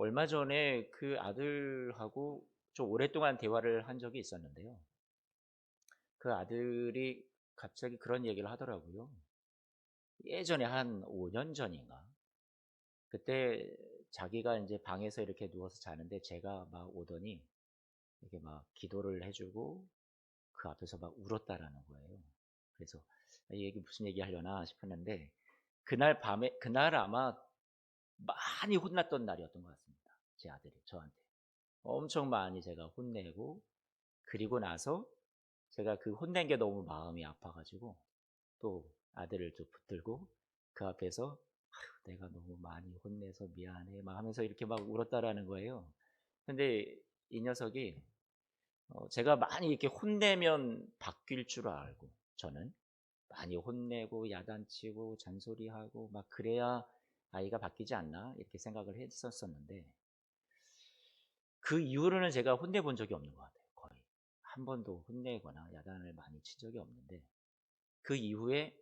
얼마 전에 그 아들하고 좀 오랫동안 대화를 한 적이 있었는데요. 그 아들이 갑자기 그런 얘기를 하더라고요. 예전에 한 5년 전인가. 그때 자기가 이제 방에서 이렇게 누워서 자는데 제가 막 오더니 이렇게 막 기도를 해주고 그 앞에서 막 울었다라는 거예요. 그래서 이 얘기 무슨 얘기 하려나 싶었는데 그날 밤에, 그날 아마 많이 혼났던 날이었던 것 같습니다. 제 아들이 저한테. 엄청 많이 제가 혼내고, 그리고 나서 제가 그 혼낸 게 너무 마음이 아파가지고 또 아들을 또 붙들고 그 앞에서 내가 너무 많이 혼내서 미안해 막 하면서 이렇게 막 울었다라는 거예요. 근데 이 녀석이 제가 많이 이렇게 혼내면 바뀔 줄 알고, 저는 많이 혼내고 야단치고 잔소리하고 막 그래야 아이가 바뀌지 않나 이렇게 생각을 했었었는데, 그 이후로는 제가 혼내본 적이 없는 것 같아요. 거의 한 번도 혼내거나 야단을 많이 친 적이 없는데, 그 이후에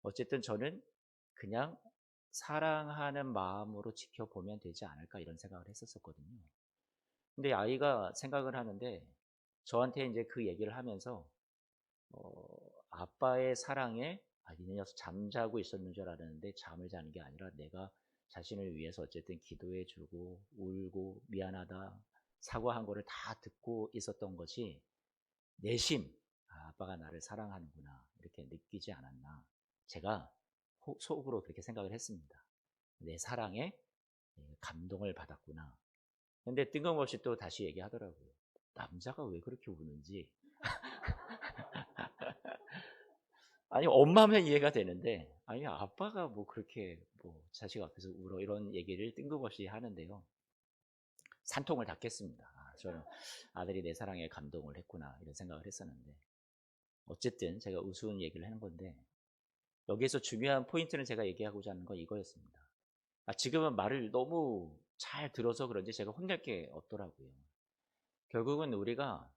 어쨌든 저는 그냥 사랑하는 마음으로 지켜보면 되지 않을까 이런 생각을 했었거든요. 근데 아이가 생각을 하는데 저한테 이제 그 얘기를 하면서 어, 아빠의 사랑에, 이 녀석 잠자고 있었는 줄 알았는데 잠을 자는 게 아니라 내가 자신을 위해서 어쨌든 기도해주고 울고 미안하다 사과한 거를 다 듣고 있었던 것이 내심 아빠가 나를 사랑하는구나 이렇게 느끼지 않았나, 제가 속으로 그렇게 생각을 했습니다. 내 사랑에 감동을 받았구나. 근데 뜬금없이 또 다시 얘기하더라고요. 남자가 왜 그렇게 우는지. 아니 엄마면 이해가 되는데, 아니 아빠가 뭐 그렇게 뭐 자식 앞에서 울어 이런 얘기를 뜬금없이 하는데요. 산통을 닦겠습니다. 저는 아들이 내 사랑에 감동을 했구나 이런 생각을 했었는데, 어쨌든 제가 우스운 얘기를 하는 건데 여기에서 중요한 포인트는 제가 얘기하고자 하는 건 이거였습니다. 지금은 말을 너무 잘 들어서 그런지 제가 혼낼 게 없더라고요. 결국은 우리가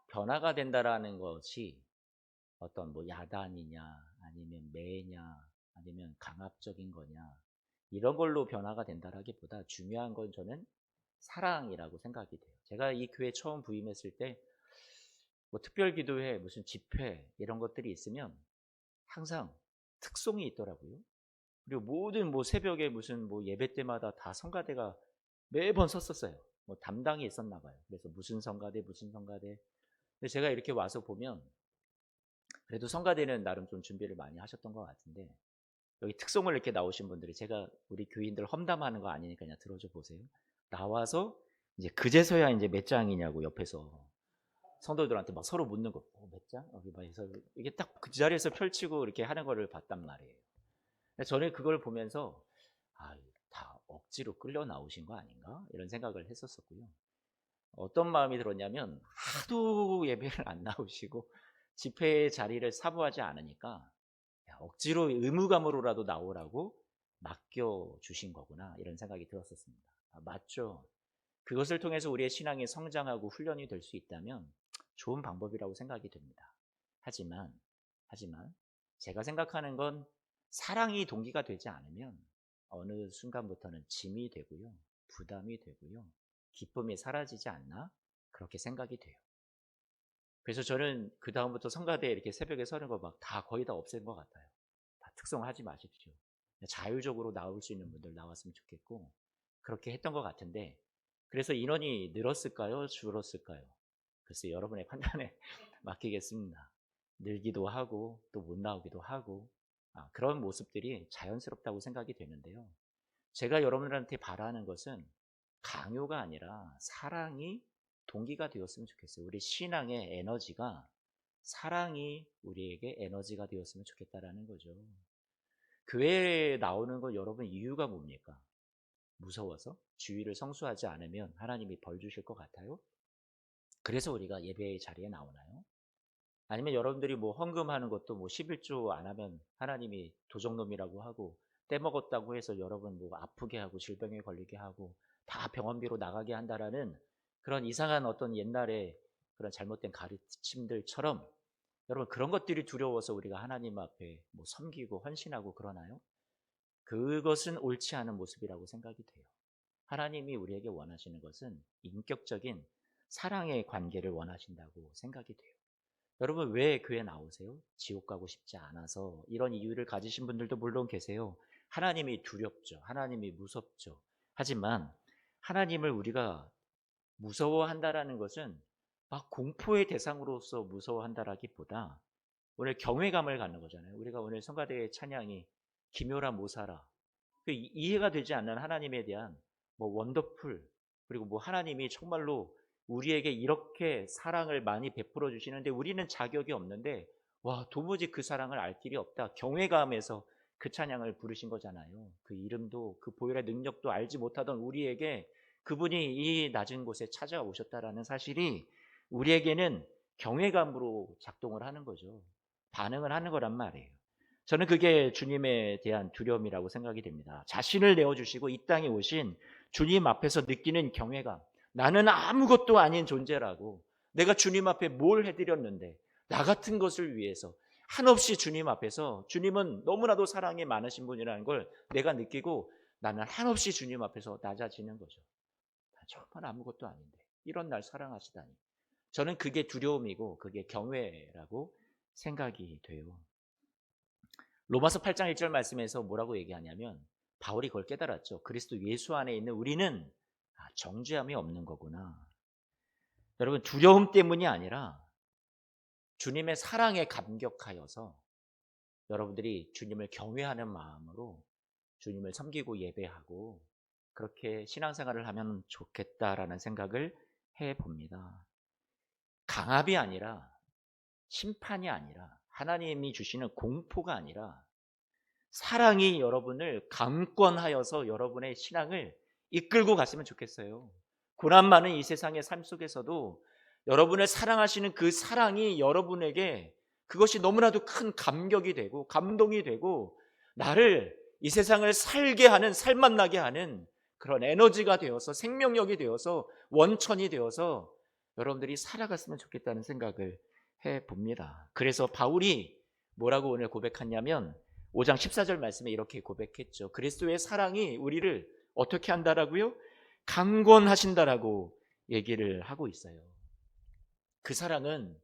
변화가 된다라는 것이 어떤 뭐 야단이냐 아니면 매냐 아니면 강압적인 거냐 이런 걸로 변화가 된다라기보다 중요한 건 저는 사랑이라고 생각이 돼요. 제가 이 교회 처음 부임했을 때 뭐 특별기도회 무슨 집회 이런 것들이 있으면 항상 특송이 있더라고요. 그리고 모든 뭐 새벽에 무슨 뭐 예배 때마다 다 성가대가 매번 섰었어요. 뭐 담당이 있었나 봐요. 그래서 무슨 성가대 무슨 성가대. 근데 제가 이렇게 와서 보면 그래도 성가대는 나름 좀 준비를 많이 하셨던 것 같은데, 여기 특송을 이렇게 나오신 분들이, 제가 우리 교인들 험담하는 거 아니니까 그냥 들어줘 보세요. 나와서 이제 그제서야 이제 몇 장이냐고 옆에서 성도들한테 막 서로 묻는 거, 몇 장? 여기 막 해서 이게 딱 그 자리에서 펼치고 이렇게 하는 거를 봤단 말이에요. 저는 그걸 보면서 다 억지로 끌려 나오신 거 아닌가 이런 생각을 했었었고요. 어떤 마음이 들었냐면 하도 예배를 안 나오시고 집회 자리를 사모하지 않으니까 억지로 의무감으로라도 나오라고 맡겨주신 거구나 이런 생각이 들었었습니다. 맞죠. 그것을 통해서 우리의 신앙이 성장하고 훈련이 될 수 있다면 좋은 방법이라고 생각이 됩니다. 하지만 제가 생각하는 건 사랑이 동기가 되지 않으면 어느 순간부터는 짐이 되고요, 부담이 되고요, 기쁨이 사라지지 않나 그렇게 생각이 돼요. 그래서 저는 그 다음부터 성가대에 이렇게 새벽에 서는 거 막 다 거의 다 없앤 것 같아요. 다 특성하지 마십시오. 자율적으로 나올 수 있는 분들 나왔으면 좋겠고 그렇게 했던 것 같은데, 그래서 인원이 늘었을까요? 줄었을까요? 글쎄 여러분의 판단에 맡기겠습니다. 늘기도 하고 또 못 나오기도 하고 그런 모습들이 자연스럽다고 생각이 되는데요. 제가 여러분들한테 바라는 것은 강요가 아니라 사랑이 동기가 되었으면 좋겠어요. 우리 신앙의 에너지가 사랑이 우리에게 에너지가 되었으면 좋겠다라는 거죠. 교회에 나오는 거 여러분 이유가 뭡니까? 무서워서? 주의를 성수하지 않으면 하나님이 벌 주실 것 같아요? 그래서 우리가 예배의 자리에 나오나요? 아니면 여러분들이 뭐 헌금하는 것도 뭐 11조 안 하면 하나님이 도적놈이라고 하고 떼먹었다고 해서 여러분 뭐 아프게 하고 질병에 걸리게 하고 다 병원비로 나가게 한다라는 그런 이상한 어떤 옛날의 그런 잘못된 가르침들처럼, 여러분 그런 것들이 두려워서 우리가 하나님 앞에 뭐 섬기고 헌신하고 그러나요? 그것은 옳지 않은 모습이라고 생각이 돼요. 하나님이 우리에게 원하시는 것은 인격적인 사랑의 관계를 원하신다고 생각이 돼요. 여러분 왜 교회 나오세요? 지옥 가고 싶지 않아서 이런 이유를 가지신 분들도 물론 계세요. 하나님이 두렵죠. 하나님이 무섭죠. 하지만 하나님을 우리가 무서워한다라는 것은 막 공포의 대상으로서 무서워한다라기보다 오늘 경외감을 갖는 거잖아요. 우리가 오늘 성가대의 찬양이 기묘라 모사라 이해가 되지 않는 하나님에 대한 뭐 원더풀 그리고 뭐 하나님이 정말로 우리에게 이렇게 사랑을 많이 베풀어 주시는데 우리는 자격이 없는데 와 도무지 그 사랑을 알 길이 없다. 경외감에서 그 찬양을 부르신 거잖아요. 그 이름도 그 보혈의 능력도 알지 못하던 우리에게 그분이 이 낮은 곳에 찾아오셨다라는 사실이 우리에게는 경외감으로 작동을 하는 거죠. 반응을 하는 거란 말이에요. 저는 그게 주님에 대한 두려움이라고 생각이 됩니다. 자신을 내어주시고 이 땅에 오신 주님 앞에서 느끼는 경외감. 나는 아무것도 아닌 존재라고. 내가 주님 앞에 뭘 해드렸는데 나 같은 것을 위해서 한없이 주님 앞에서 주님은 너무나도 사랑이 많으신 분이라는 걸 내가 느끼고 나는 한없이 주님 앞에서 낮아지는 거죠. 나 정말 아무것도 아닌데 이런 날 사랑하시다니. 저는 그게 두려움이고 그게 경외라고 생각이 돼요. 로마서 8장 1절 말씀에서 뭐라고 얘기하냐면 바울이 그걸 깨달았죠. 그리스도 예수 안에 있는 우리는 정죄함이 없는 거구나. 여러분 두려움 때문이 아니라 주님의 사랑에 감격하여서 여러분들이 주님을 경외하는 마음으로 주님을 섬기고 예배하고 그렇게 신앙생활을 하면 좋겠다라는 생각을 해봅니다. 강압이 아니라 심판이 아니라 하나님이 주시는 공포가 아니라 사랑이 여러분을 강권하여서 여러분의 신앙을 이끌고 갔으면 좋겠어요. 고난 많은 이 세상의 삶 속에서도 여러분을 사랑하시는 그 사랑이 여러분에게 그것이 너무나도 큰 감격이 되고 감동이 되고 나를 이 세상을 살게 하는 살맛나게 하는 그런 에너지가 되어서 생명력이 되어서 원천이 되어서 여러분들이 살아갔으면 좋겠다는 생각을 해봅니다. 그래서 바울이 뭐라고 오늘 고백하냐면 5장 14절 말씀에 이렇게 고백했죠. 그리스도의 사랑이 우리를 어떻게 한다라고요? 강권하신다라고 얘기를 하고 있어요. 그 사랑은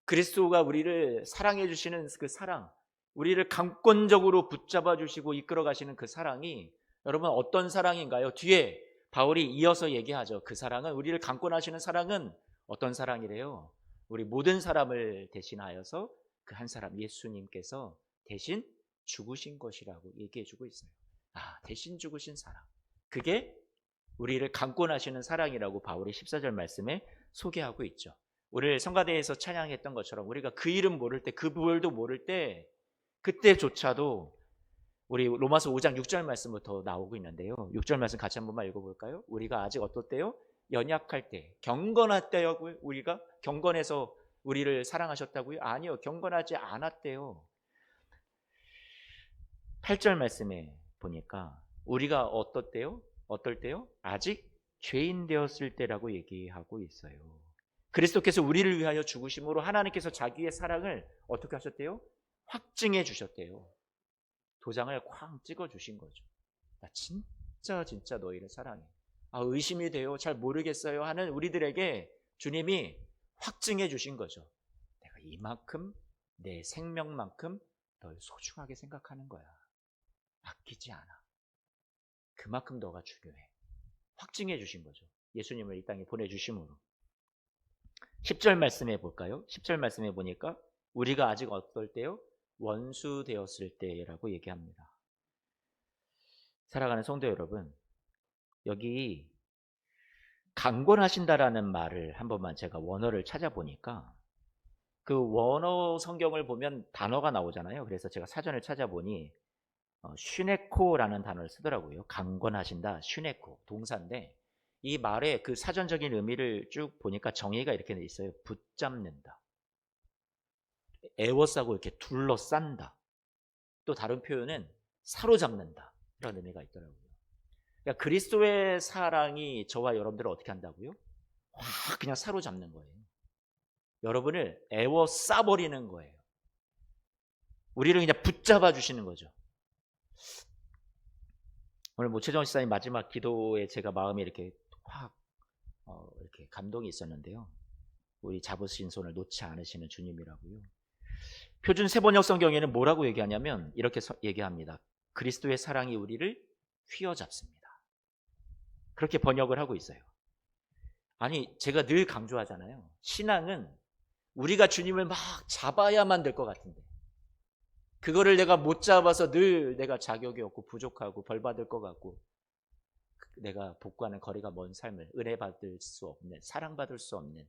그리스도가 우리를 사랑해 주시는 그 사랑, 우리를 강권적으로 붙잡아 주시고 이끌어 가시는 그 사랑이 여러분 어떤 사랑인가요? 뒤에 바울이 이어서 얘기하죠. 그 사랑은 우리를 강권하시는 사랑은 어떤 사랑이래요? 우리 모든 사람을 대신하여서 그 한 사람 예수님께서 대신 죽으신 것이라고 얘기해 주고 있어요. 대신 죽으신 사랑. 그게 우리를 강권하시는 사랑이라고 바울이 14절 말씀에 소개하고 있죠. 오늘 성가대에서 찬양했던 것처럼 우리가 그 이름 모를 때, 그 부활도 모를 때 그때조차도 우리 로마서 5장 6절 말씀부터 나오고 있는데요. 6절 말씀 같이 한 번만 읽어볼까요? 우리가 아직 어떨 때요? 연약할 때, 경건할 때요. 우리가 경건해서 우리를 사랑하셨다고요? 아니요, 경건하지 않았대요. 8절 말씀에 보니까 우리가 어떨 때요? 아직 죄인 되었을 때라고 얘기하고 있어요. 그리스도께서 우리를 위하여 죽으심으로 하나님께서 자기의 사랑을 어떻게 하셨대요? 확증해 주셨대요. 도장을 쾅 찍어 주신 거죠. 나 진짜 너희를 사랑해. 의심이 돼요. 잘 모르겠어요 하는 우리들에게 주님이 확증해 주신 거죠. 내가 이만큼 내 생명만큼 널 소중하게 생각하는 거야. 아끼지 않아. 그만큼 너가 중요해. 확증해 주신 거죠. 예수님을 이 땅에 보내주심으로. 10절 말씀해 볼까요? 10절 말씀해 보니까 우리가 아직 어떨 때요? 원수 되었을 때라고 얘기합니다. 살아가는 성도 여러분, 여기 강권하신다라는 말을 한 번만 제가 원어를 찾아보니까 그 원어 성경을 보면 단어가 나오잖아요. 그래서 제가 사전을 찾아보니 슈네코라는 단어를 쓰더라고요. 강권하신다, 슈네코 동사인데 이 말의 그 사전적인 의미를 쭉 보니까 정의가 이렇게 돼 있어요. 붙잡는다, 애워싸고 이렇게 둘러싼다. 또 다른 표현은 사로잡는다 이런 의미가 있더라고요. 그러니까 그리스도의 사랑이 저와 여러분들을 어떻게 한다고요? 확 그냥 사로잡는 거예요. 여러분을 애워싸버리는 거예요. 우리를 그냥 붙잡아 주시는 거죠. 오늘 최정원 집사님 마지막 기도에 제가 마음이 이렇게 확 이렇게 감동이 있었는데요. 우리 잡으신 손을 놓지 않으시는 주님이라고요. 표준 세번역 성경에는 뭐라고 얘기하냐면 이렇게 얘기합니다. 그리스도의 사랑이 우리를 휘어잡습니다. 그렇게 번역을 하고 있어요. 아니, 제가 늘 강조하잖아요. 신앙은 우리가 주님을 막 잡아야만 될 것 같은데, 그거를 내가 못 잡아서 늘 내가 자격이 없고 부족하고 벌 받을 것 같고, 내가 복과는 거리가 먼 삶을 은혜 받을 수 없는, 사랑받을 수 없는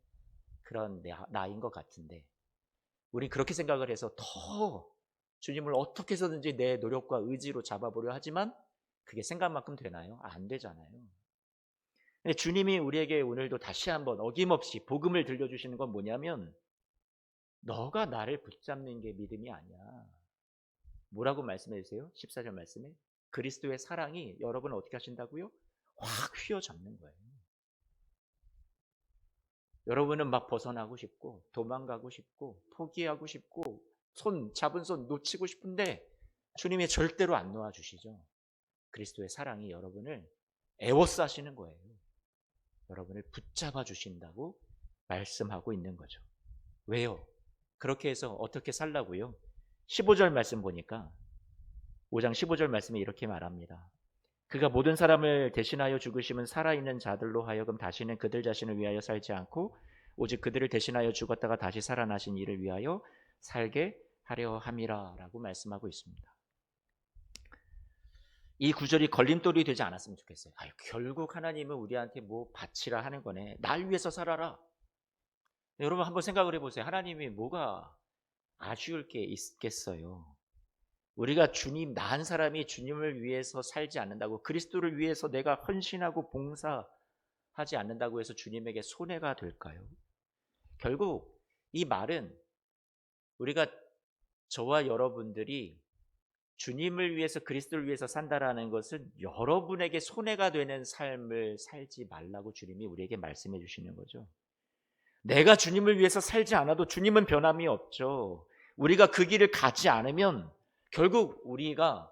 그런 나인 것 같은데, 우리 그렇게 생각을 해서 더 주님을 어떻게 해서든지 내 노력과 의지로 잡아보려 하지만 그게 생각만큼 되나요? 안 되잖아요. 근데 주님이 우리에게 오늘도 다시 한번 어김없이 복음을 들려주시는 건 뭐냐면, 너가 나를 붙잡는 게 믿음이 아니야. 뭐라고 말씀해 주세요? 14절 말씀에 그리스도의 사랑이 여러분을 어떻게 하신다고요? 확 휘어잡는 거예요. 여러분은 막 벗어나고 싶고 도망가고 싶고 포기하고 싶고 잡은 손 놓치고 싶은데 주님이 절대로 안 놓아주시죠. 그리스도의 사랑이 여러분을 에워싸시는 거예요. 여러분을 붙잡아 주신다고 말씀하고 있는 거죠. 왜요? 그렇게 해서 어떻게 살라고요? 15절 말씀 보니까 5장 15절 말씀에 이렇게 말합니다. 그가 모든 사람을 대신하여 죽으심은 살아있는 자들로 하여금 다시는 그들 자신을 위하여 살지 않고 오직 그들을 대신하여 죽었다가 다시 살아나신 이를 위하여 살게 하려 함이라 라고 말씀하고 있습니다. 이 구절이 걸림돌이 되지 않았으면 좋겠어요. 결국 하나님은 우리한테 뭐 바치라 하는 거네. 날 위해서 살아라. 여러분 한번 생각을 해보세요. 하나님이 뭐가 아쉬울 게 있겠어요. 우리가 나 한 사람이 주님을 위해서 살지 않는다고, 그리스도를 위해서 내가 헌신하고 봉사하지 않는다고 해서 주님에게 손해가 될까요? 결국 이 말은 우리가 저와 여러분들이 주님을 위해서 그리스도를 위해서 산다라는 것은 여러분에게 손해가 되는 삶을 살지 말라고 주님이 우리에게 말씀해 주시는 거죠. 내가 주님을 위해서 살지 않아도 주님은 변함이 없죠. 우리가 그 길을 가지 않으면 결국 우리가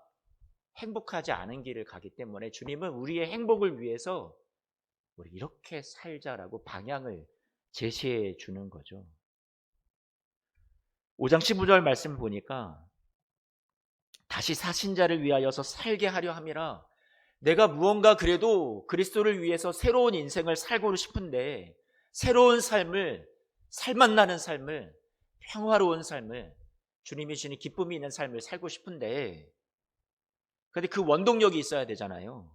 행복하지 않은 길을 가기 때문에 주님은 우리의 행복을 위해서 우리 이렇게 살자라고 방향을 제시해 주는 거죠. 5장 15절 말씀 보니까 다시 사신 자를 위하여서 살게 하려 함이라. 내가 무언가 그래도 그리스도를 위해서 새로운 인생을 살고 싶은데, 새로운 삶을, 살맛나는 삶을, 평화로운 삶을, 주님이 주신 기쁨이 있는 삶을 살고 싶은데, 근데 그 원동력이 있어야 되잖아요.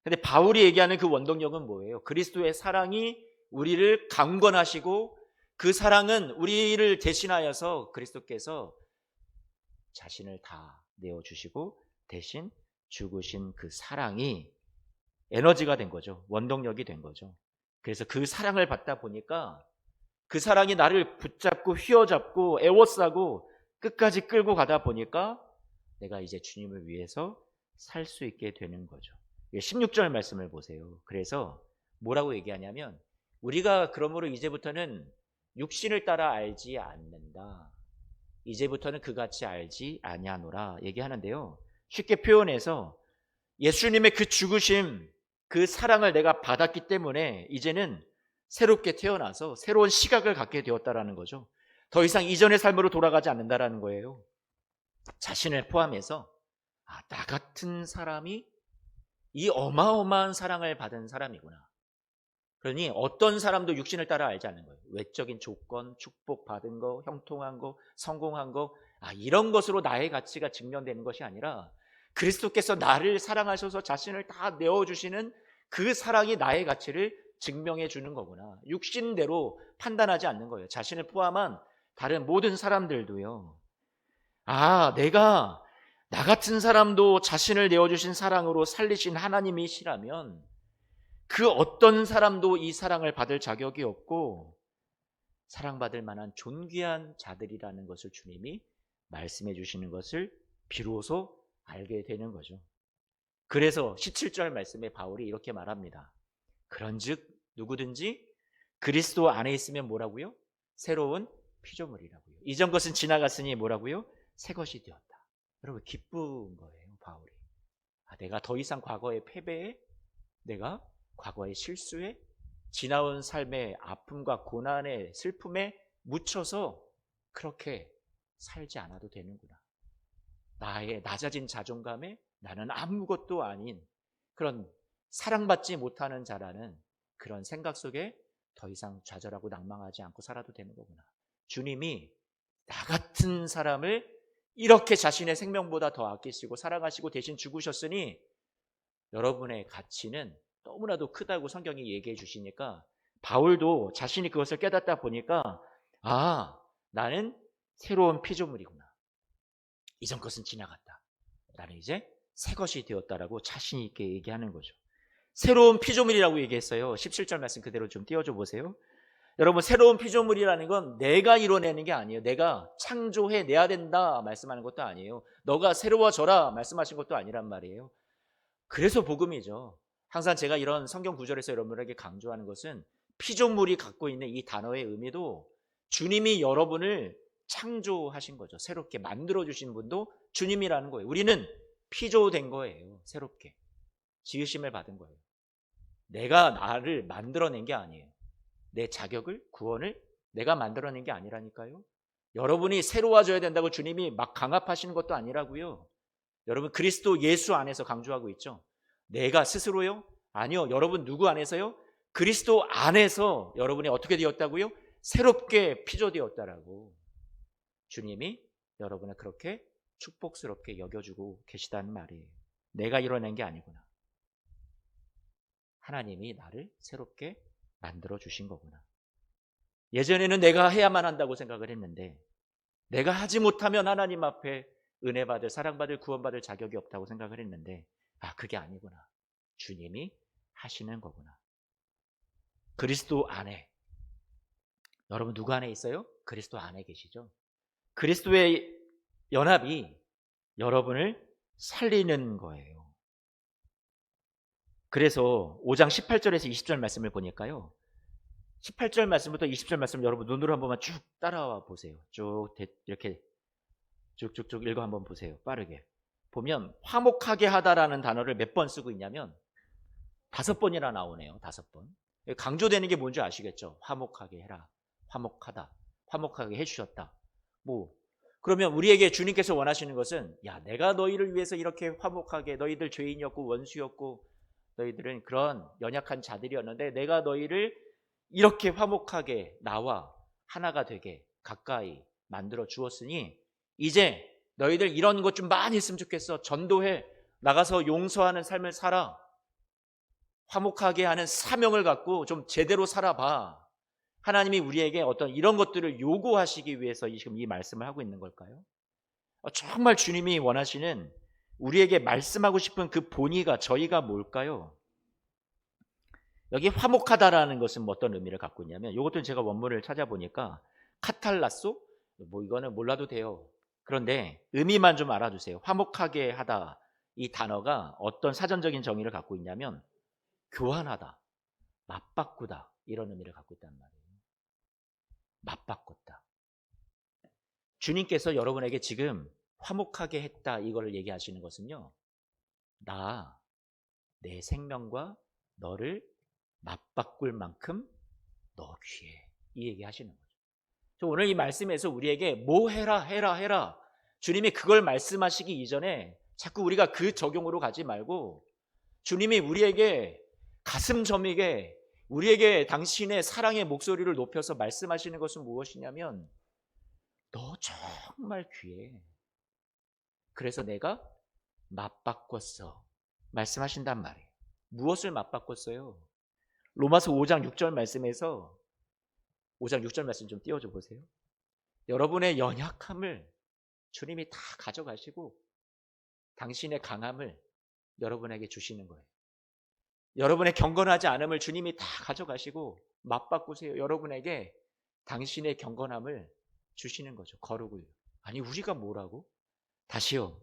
근데 바울이 얘기하는 그 원동력은 뭐예요? 그리스도의 사랑이 우리를 강권하시고, 그 사랑은 우리를 대신하여서 그리스도께서 자신을 다 내어주시고 대신 죽으신 그 사랑이 에너지가 된 거죠. 원동력이 된 거죠. 그래서 그 사랑을 받다 보니까 그 사랑이 나를 붙잡고 휘어잡고 에워싸고 끝까지 끌고 가다 보니까 내가 이제 주님을 위해서 살 수 있게 되는 거죠. 16절 말씀을 보세요. 그래서 뭐라고 얘기하냐면, 우리가 그러므로 이제부터는 육신을 따라 알지 않는다. 이제부터는 그같이 알지 아니하노라 얘기하는데요. 쉽게 표현해서 예수님의 그 죽으심, 그 사랑을 내가 받았기 때문에 이제는 새롭게 태어나서 새로운 시각을 갖게 되었다라는 거죠. 더 이상 이전의 삶으로 돌아가지 않는다라는 거예요. 자신을 포함해서 나 같은 사람이 이 어마어마한 사랑을 받은 사람이구나. 그러니 어떤 사람도 육신을 따라 알지 않는 거예요. 외적인 조건, 축복 받은 거, 형통한 거, 성공한 거, 이런 것으로 나의 가치가 증명되는 것이 아니라 그리스도께서 나를 사랑하셔서 자신을 다 내어주시는 그 사랑이 나의 가치를 증명해 주는 거구나. 육신대로 판단하지 않는 거예요. 자신을 포함한 다른 모든 사람들도요. 내가 나 같은 사람도 자신을 내어주신 사랑으로 살리신 하나님이시라면 그 어떤 사람도 이 사랑을 받을 자격이 없고 사랑받을 만한 존귀한 자들이라는 것을 주님이 말씀해 주시는 것을 비로소 알게 되는 거죠. 그래서 17절 말씀에 바울이 이렇게 말합니다. 그런즉 누구든지 그리스도 안에 있으면 뭐라고요? 새로운 피조물이라고요. 이전 것은 지나갔으니 뭐라고요? 새 것이 되었다. 여러분 기쁜 거예요, 바울이. 내가 더 이상 과거의 패배에, 내가 과거의 실수에, 지나온 삶의 아픔과 고난의 슬픔에 묻혀서 그렇게 살지 않아도 되는구나. 나의 낮아진 자존감에 나는 아무것도 아닌 그런 사랑받지 못하는 자라는 그런 생각 속에 더 이상 좌절하고 낭망하지 않고 살아도 되는 거구나. 주님이 나 같은 사람을 이렇게 자신의 생명보다 더 아끼시고 사랑하시고 대신 죽으셨으니 여러분의 가치는 너무나도 크다고 성경이 얘기해 주시니까 바울도 자신이 그것을 깨닫다 보니까 나는 새로운 피조물이구나. 이전 것은 지나갔다. 나는 이제 새 것이 되었다라고 자신 있게 얘기하는 거죠. 새로운 피조물이라고 얘기했어요. 17절 말씀 그대로 좀 띄워줘 보세요. 여러분, 새로운 피조물이라는 건 내가 이뤄내는 게 아니에요. 내가 창조해내야 된다 말씀하는 것도 아니에요. 너가 새로워져라 말씀하신 것도 아니란 말이에요. 그래서 복음이죠. 항상 제가 이런 성경 구절에서 여러분에게 강조하는 것은 피조물이 갖고 있는 이 단어의 의미도 주님이 여러분을 창조하신 거죠. 새롭게 만들어주신 분도 주님이라는 거예요. 우리는 피조된 거예요. 새롭게 지으심을 받은 거예요. 내가 나를 만들어낸 게 아니에요. 내 자격을, 구원을 내가 만들어낸 게 아니라니까요. 여러분이 새로워져야 된다고 주님이 막 강압하시는 것도 아니라고요. 여러분, 그리스도 예수 안에서 강조하고 있죠. 내가 스스로요? 아니요. 여러분 누구 안에서요? 그리스도 안에서 여러분이 어떻게 되었다고요? 새롭게 피조되었다라고 주님이 여러분을 그렇게 축복스럽게 여겨주고 계시다는 말이에요. 내가 이뤄낸 게 아니구나. 하나님이 나를 새롭게 만들어 주신 거구나. 예전에는 내가 해야만 한다고 생각을 했는데 내가 하지 못하면 하나님 앞에 은혜 받을, 사랑받을, 구원받을 자격이 없다고 생각을 했는데 그게 아니구나. 주님이 하시는 거구나. 그리스도 안에, 여러분 누구 안에 있어요? 그리스도 안에 계시죠. 그리스도의 연합이 여러분을 살리는 거예요. 그래서 5장 18절에서 20절 말씀을 보니까요, 18절 말씀부터 20절 말씀 여러분 눈으로 한 번만 쭉 따라와 보세요. 쭉 이렇게 쭉쭉쭉 읽어 한번 보세요. 빠르게 보면 화목하게 하다라는 단어를 몇 번 쓰고 있냐면 5번이나 나오네요. 5번. 강조되는 게 뭔지 아시겠죠? 화목하게 해라, 화목하다, 화목하게 해주셨다. 그러면 우리에게 주님께서 원하시는 것은 내가 너희를 위해서 이렇게 화목하게, 너희들 죄인이었고 원수였고 너희들은 그런 연약한 자들이었는데 내가 너희를 이렇게 화목하게 나와 하나가 되게 가까이 만들어 주었으니 이제 너희들 이런 것 좀 많이 했으면 좋겠어. 전도해, 나가서 용서하는 삶을 살아, 화목하게 하는 사명을 갖고 좀 제대로 살아봐. 하나님이 우리에게 어떤 이런 것들을 요구하시기 위해서 지금 이 말씀을 하고 있는 걸까요? 정말 주님이 원하시는, 우리에게 말씀하고 싶은 그 본의가, 저희가 뭘까요? 여기 화목하다라는 것은 어떤 의미를 갖고 있냐면, 이것도 제가 원문을 찾아보니까 카탈라소? 이거는 몰라도 돼요. 그런데 의미만 좀 알아두세요. 화목하게 하다, 이 단어가 어떤 사전적인 정의를 갖고 있냐면 교환하다, 맞바꾸다, 이런 의미를 갖고 있단 말이에요. 맞바꿨다. 주님께서 여러분에게 지금 화목하게 했다, 이걸 얘기하시는 것은요, 내 생명과 너를 맞바꿀 만큼 너 귀해, 이 얘기 하시는 거죠. 오늘 이 말씀에서 우리에게 뭐 해라 주님이 그걸 말씀하시기 이전에 자꾸 우리가 그 적용으로 가지 말고 주님이 우리에게 가슴 저미게, 우리에게 당신의 사랑의 목소리를 높여서 말씀하시는 것은 무엇이냐면 너 정말 귀해, 그래서 내가 맞바꿨어 말씀하신단 말이에요. 무엇을 맞바꿨어요? 로마서 5장 6절 말씀에서 5장 6절 말씀 좀 띄워줘 보세요. 여러분의 연약함을 주님이 다 가져가시고 당신의 강함을 여러분에게 주시는 거예요. 여러분의 경건하지 않음을 주님이 다 가져가시고 맞바꾸세요. 여러분에게 당신의 경건함을 주시는 거죠. 거룩을. 아니, 우리가 뭐라고? 다시요.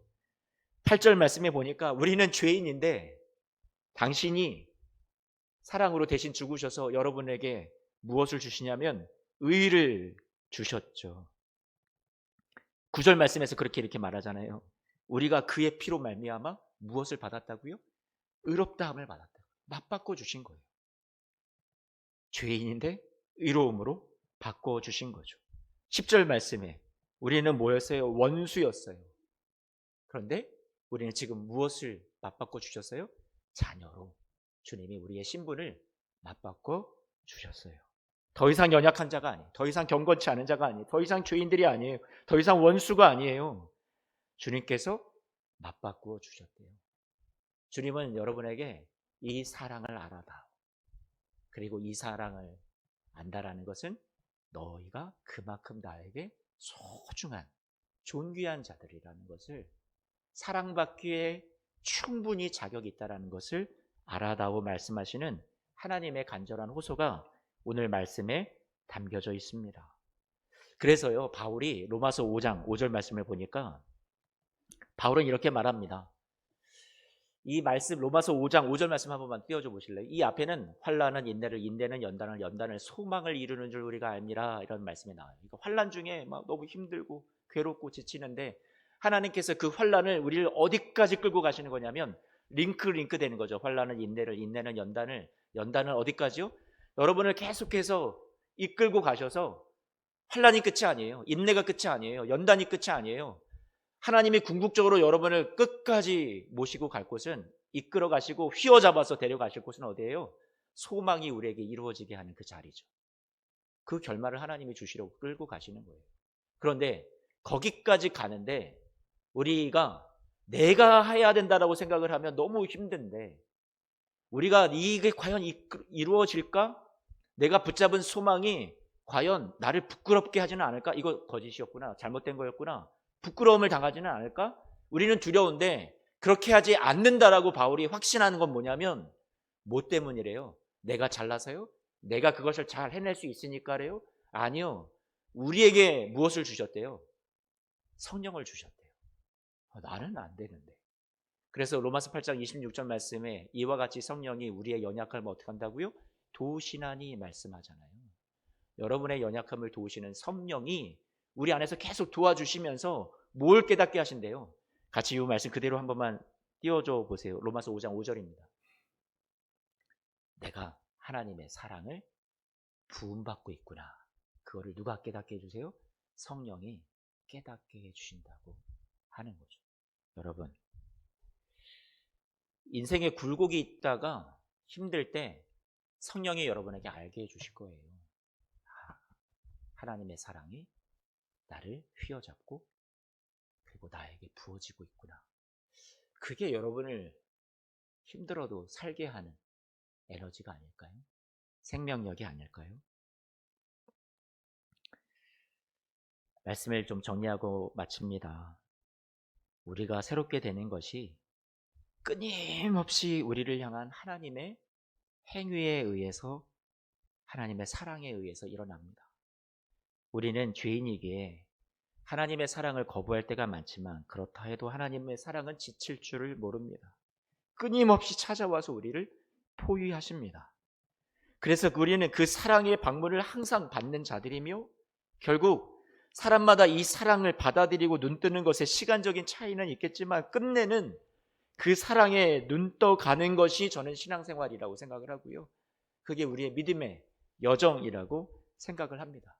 8절 말씀에 보니까 우리는 죄인인데 당신이 사랑으로 대신 죽으셔서 여러분에게 무엇을 주시냐면 의를 주셨죠. 9절 말씀에서 이렇게 말하잖아요. 우리가 그의 피로 말미암아 무엇을 받았다고요? 의롭다함을 받았다고. 맞바꿔 주신 거예요. 죄인인데 의로움으로 바꿔주신 거죠. 10절 말씀에 우리는 뭐였어요? 원수였어요. 그런데 우리는 지금 무엇을 맞바꿔 주셨어요? 자녀로. 주님이 우리의 신분을 맞바꿔 주셨어요. 더 이상 연약한 자가 아니에요. 더 이상 경건치 않은 자가 아니에요. 더 이상 죄인들이 아니에요. 더 이상 원수가 아니에요. 주님께서 맞바꾸어 주셨대요. 주님은 여러분에게 이 사랑을 알아다. 그리고 이 사랑을 안다라는 것은 너희가 그만큼 나에게 소중한 존귀한 자들이라는 것을, 사랑받기에 충분히 자격이 있다는 것을 알아다오 말씀하시는 하나님의 간절한 호소가 오늘 말씀에 담겨져 있습니다. 그래서요, 바울이 로마서 5장 5절 말씀을 보니까 바울은 이렇게 말합니다. 이 말씀, 로마서 5장 5절 말씀 한 번만 띄워줘 보실래요? 이 앞에는 환난은 인내를, 인내는 연단을, 연단을 소망을 이루는 줄 우리가 압니다, 이런 말씀이 나와요. 그러니까 환난 중에 막 너무 힘들고 괴롭고 지치는데 하나님께서 그 환난을 우리를 어디까지 끌고 가시는 거냐면 링크 되는 거죠. 환난은 인내를, 인내는 연단을, 연단은 어디까지요? 여러분을 계속해서 이끌고 가셔서, 환난이 끝이 아니에요. 인내가 끝이 아니에요. 연단이 끝이 아니에요. 하나님이 궁극적으로 여러분을 끝까지 모시고 갈 곳은, 이끌어 가시고 휘어잡아서 데려가실 곳은 어디예요? 소망이 우리에게 이루어지게 하는 그 자리죠. 그 결말을 하나님이 주시려고 끌고 가시는 거예요. 그런데 거기까지 가는데 우리가 내가 해야 된다라고 생각을 하면 너무 힘든데, 우리가 이게 과연 이루어질까? 내가 붙잡은 소망이 과연 나를 부끄럽게 하지는 않을까? 이거 거짓이었구나, 잘못된 거였구나, 부끄러움을 당하지는 않을까? 우리는 두려운데 그렇게 하지 않는다라고 바울이 확신하는 건 뭐냐면, 뭐 때문이래요? 내가 잘나서요? 내가 그것을 잘 해낼 수 있으니까래요? 아니요. 우리에게 무엇을 주셨대요? 성령을 주셨대요. 나는 안 되는데. 그래서 로마서 8장 26절 말씀에 이와 같이 성령이 우리의 연약함을 어떻게 한다고요? 도우시나니 말씀하잖아요. 여러분의 연약함을 도우시는 성령이 우리 안에서 계속 도와주시면서 뭘 깨닫게 하신대요? 같이 이 말씀 그대로 한 번만 띄워줘 보세요. 로마서 5장 5절입니다. 내가 하나님의 사랑을 부음받고 있구나. 그거를 누가 깨닫게 해주세요? 성령이 깨닫게 해주신다고 하는 거죠. 여러분, 인생에 굴곡이 있다가 힘들 때 성령이 여러분에게 알게 해주실 거예요. 하나님의 사랑이 나를 휘어잡고 그리고 나에게 부어지고 있구나. 그게 여러분을 힘들어도 살게 하는 에너지가 아닐까요? 생명력이 아닐까요? 말씀을 좀 정리하고 마칩니다. 우리가 새롭게 되는 것이 끊임없이 우리를 향한 하나님의 행위에 의해서, 하나님의 사랑에 의해서 일어납니다. 우리는 죄인이기에 하나님의 사랑을 거부할 때가 많지만, 그렇다 해도 하나님의 사랑은 지칠 줄을 모릅니다. 끊임없이 찾아와서 우리를 포위하십니다. 그래서 우리는 그 사랑의 방문을 항상 받는 자들이며, 결국 사람마다 이 사랑을 받아들이고 눈뜨는 것에 시간적인 차이는 있겠지만 끝내는 그 사랑에 눈떠가는 것이 저는 신앙생활이라고 생각을 하고요. 그게 우리의 믿음의 여정이라고 생각을 합니다.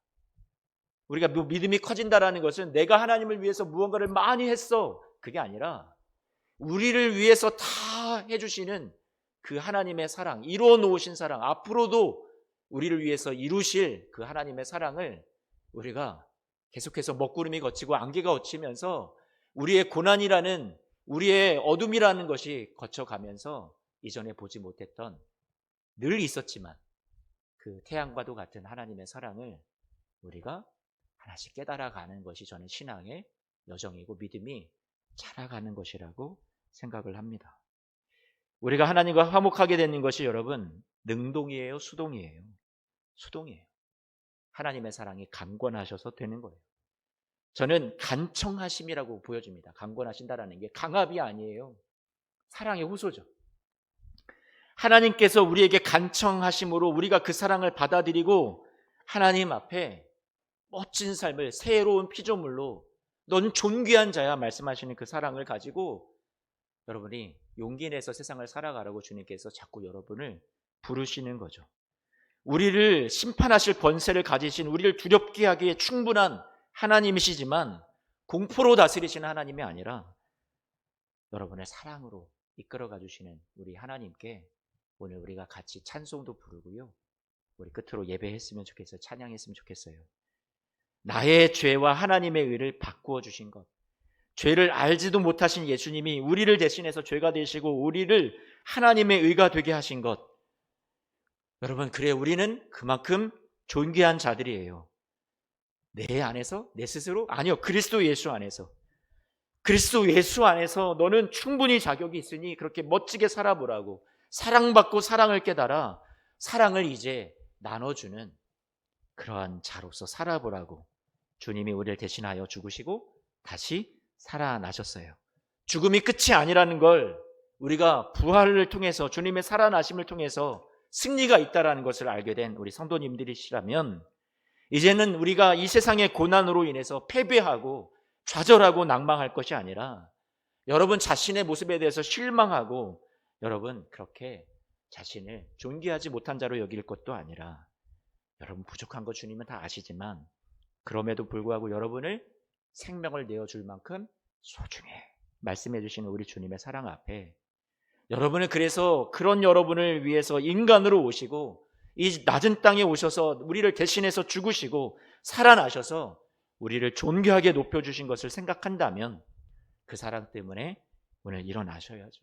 우리가 믿음이 커진다라는 것은 내가 하나님을 위해서 무언가를 많이 했어, 그게 아니라 우리를 위해서 다 해주시는 그 하나님의 사랑, 이루어 놓으신 사랑, 앞으로도 우리를 위해서 이루실 그 하나님의 사랑을 우리가 계속해서 먹구름이 거치고 안개가 거치면서 우리의 고난이라는, 우리의 어둠이라는 것이 거쳐가면서 이전에 보지 못했던, 늘 있었지만 그 태양과도 같은 하나님의 사랑을 우리가 하나씩 깨달아가는 것이 저는 신앙의 여정이고 믿음이 자라가는 것이라고 생각을 합니다. 우리가 하나님과 화목하게 되는 것이 여러분 능동이에요, 수동이에요? 수동이에요. 하나님의 사랑이 강권하셔서 되는 거예요. 저는 간청하심이라고 보여집니다. 강권하신다라는 게 강압이 아니에요. 사랑의 호소죠. 하나님께서 우리에게 간청하심으로 우리가 그 사랑을 받아들이고 하나님 앞에 멋진 삶을, 새로운 피조물로 넌 존귀한 자야 말씀하시는 그 사랑을 가지고 여러분이 용기 내서 세상을 살아가라고 주님께서 자꾸 여러분을 부르시는 거죠. 우리를 심판하실 권세를 가지신, 우리를 두렵게 하기에 충분한 하나님이시지만 공포로 다스리시는 하나님이 아니라 여러분의 사랑으로 이끌어가 주시는 우리 하나님께 오늘 우리가 같이 찬송도 부르고요, 우리 끝으로 예배했으면 좋겠어요. 찬양했으면 좋겠어요. 나의 죄와 하나님의 의를 바꾸어 주신 것, 죄를 알지도 못하신 예수님이 우리를 대신해서 죄가 되시고 우리를 하나님의 의가 되게 하신 것, 여러분, 그래 우리는 그만큼 존귀한 자들이에요. 내 안에서? 내 스스로? 아니요, 그리스도 예수 안에서. 그리스도 예수 안에서 너는 충분히 자격이 있으니 그렇게 멋지게 살아보라고, 사랑받고 사랑을 깨달아 사랑을 이제 나눠주는 그러한 자로서 살아보라고 주님이 우리를 대신하여 죽으시고 다시 살아나셨어요. 죽음이 끝이 아니라는 걸 우리가 부활을 통해서, 주님의 살아나심을 통해서 승리가 있다는 것을 알게 된 우리 성도님들이시라면, 이제는 우리가 이 세상의 고난으로 인해서 패배하고 좌절하고 낭망할 것이 아니라 여러분 자신의 모습에 대해서 실망하고 여러분 그렇게 자신을 존귀하지 못한 자로 여길 것도 아니라, 여러분 부족한 거 주님은 다 아시지만 그럼에도 불구하고 여러분을 생명을 내어줄 만큼 소중해 말씀해 주시는 우리 주님의 사랑 앞에, 여러분을, 그래서 그런 여러분을 위해서 인간으로 오시고 이 낮은 땅에 오셔서 우리를 대신해서 죽으시고 살아나셔서 우리를 존귀하게 높여주신 것을 생각한다면 그 사랑 때문에 오늘 일어나셔야죠.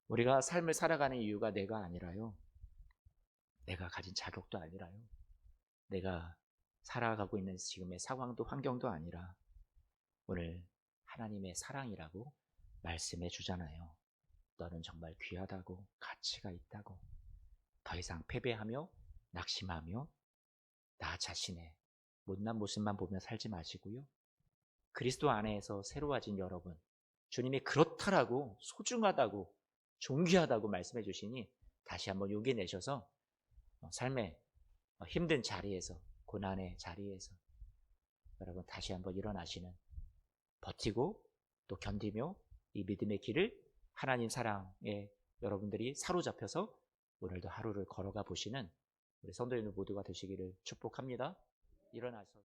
우리가 삶을 살아가는 이유가 내가 아니라요, 내가 가진 자격도 아니라요, 내가 살아가고 있는 지금의 상황도 환경도 아니라 오늘 하나님의 사랑이라고 말씀해 주잖아요. 너는 정말 귀하다고, 가치가 있다고. 더 이상 패배하며 낙심하며 나 자신의 못난 모습만 보며 살지 마시고요, 그리스도 안에서 새로워진 여러분, 주님이 그렇다라고, 소중하다고, 존귀하다고 말씀해 주시니 다시 한번 용기 내셔서 삶의 힘든 자리에서, 고난의 자리에서 여러분 다시 한번 일어나시는, 버티고 또 견디며 이 믿음의 길을 하나님 사랑에 여러분들이 사로잡혀서 오늘도 하루를 걸어가 보시는 우리 성도님들 모두가 되시기를 축복합니다. 일어나서